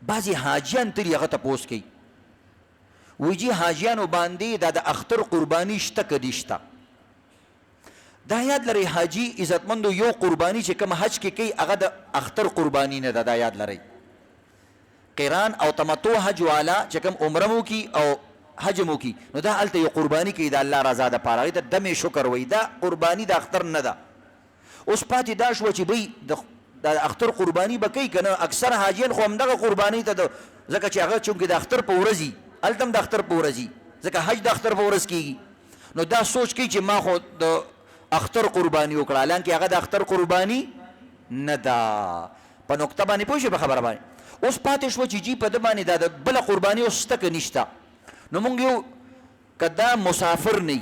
بعضې حاجیان تلي هغه تپوس کوي وایي جي حاجیانو باندې دا د اختر قرباني شته که دې شته دا یاد لرئ حاجي عزتمندو یو قرباني چې کوم حج کې کوي هغه د اختر قرباني نه ده دا یاد لرئ قران او تمتع حج والا چې کوم عمره مو کی او حج مو کی نو دا هلته یو قرباني کوي د الله رضا دپاره هغې ته دم شکر وایي دا قرباني د اختر نه ده اوس پاتې دا شوه چې بی د اختر قرباني به کوي که نه اکثر حاجیان خو همدغه قرباني ته ځکه چې هغه چونکې د اختر په ورځ وي هلته هم د اختر په ورځ وي ځکه حج د اختر په ورځ کېږي نو دا سوچ کوي چې ما خو د اختر قرباني وکړه حالانکې هغه د اختر قرباني نه ده په نقطه باندې پوه شئ په خبره باندې اوس پاتې شوه چې جي په ده باندې دا د بله قرباني اوس شته که نشته نو مونږ یو که دا مسافر نه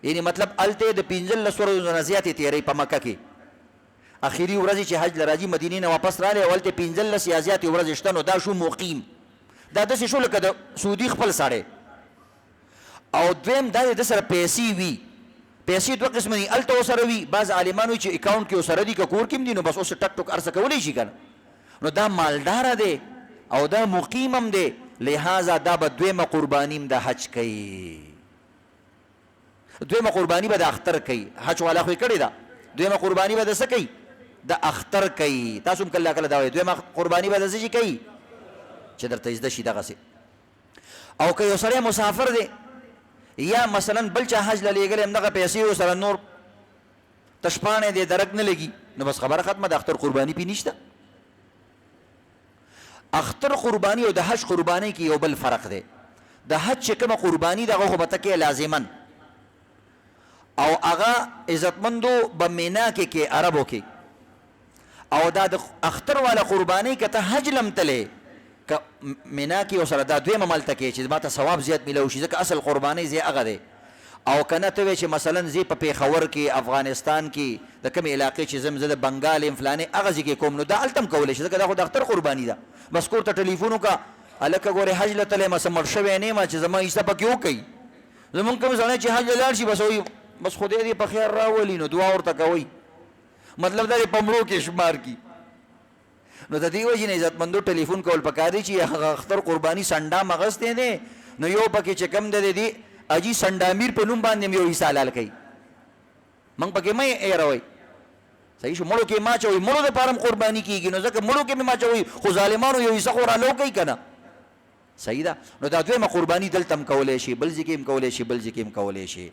یعنی مطلب هلته د 15 ورځو نه زیاتې تېروي په مکه کې اخري ورځې چې حج له راځي مدینې نه واپس رالی او هلته 15 یا زیاتې ورځې شته نو دا شو مقیم دا داسې شو لکه د سعودي خپل سړی او دویم دا د ده سره پیسې وي پیسې دوه قسمه دي هلته ورسره وي بعض عالمان وایي چې اکاونټ کې ورسره دي که کور کې هم دي نو بس اوس ټک ټک هر څه کولی شي که نه نو دا مالداره دی او دا مقیم هم دی لہذا دا به دویمه قرباني هم د حج کوي دویمه قرباني به د اختر کوي حج والا خو یې کړې ده دویمه قرباني به د څه کوي د اختر کوي تاسو هم کله کله دا وایي دویمه قرباني به د څه شي کوي چې درته زده شي دغسې او که یو سړی مسافر دی یا مثلا بل چا حج له لېږلی همدغه پیسې ورسره نور تشپاڼې دی درک نه لګي نو بس خبره ختمه د اختر قرباني پې نشته اختر قرباني او د حج قرباني کې یو بل فرق دی د حج چې کومه قرباني ده هغه خو به ته کې لازمن او هغه عزتمندو به مینا کې عربو کې او دا د اختر والا قرباني که ته حج لم تلی که مینا کې ورسره دا دویمه ملته کې چې ما ته ثواب زیات میلو شي ځکه اصل قرباني ځای هغه دی او که نه ته وایې چې مثلا زه په پېښور کې افغانستان کې د کومې علاقې چې زه د بنګال یم فلانې هغه ځای کې کوم نو دا هلته هم کولی شي ځکه دا خو د اختر قرباني ده بس کور ته ټلیفون وکړه هلکه ګورې حج له تلی یم څه مړ شوی نه یم چې زما حصه پکې وکوي زمونږ کوم سړی چې حج له لاړ شي بس وایي بس خدای دې په خیر راولي نو دعا ورته کوئ مطلب دا په مړو کې شمار کی نو د دې وجې نه عزتمندو ټلیفون کول پکار دی چې هغه اختر قرباني سنډا مغستی دی نو یو پکې چې کم دی دی اجي سنډامیر په نوم باندې یو حصه حلال کوي موږ پکې مه ایروئ صحیح شو مړو کې ما چوي مړو دپاره هم قرباني کېږي نو ځکه مړو کې مې ما چوي خو ظالمانو یو حصه خو رالو کوي که نه صحیح ده نو دا دویمه قرباني دلته هم کولی شي بل ځای کې هم کولی شي بل ځای کې هم کولی شي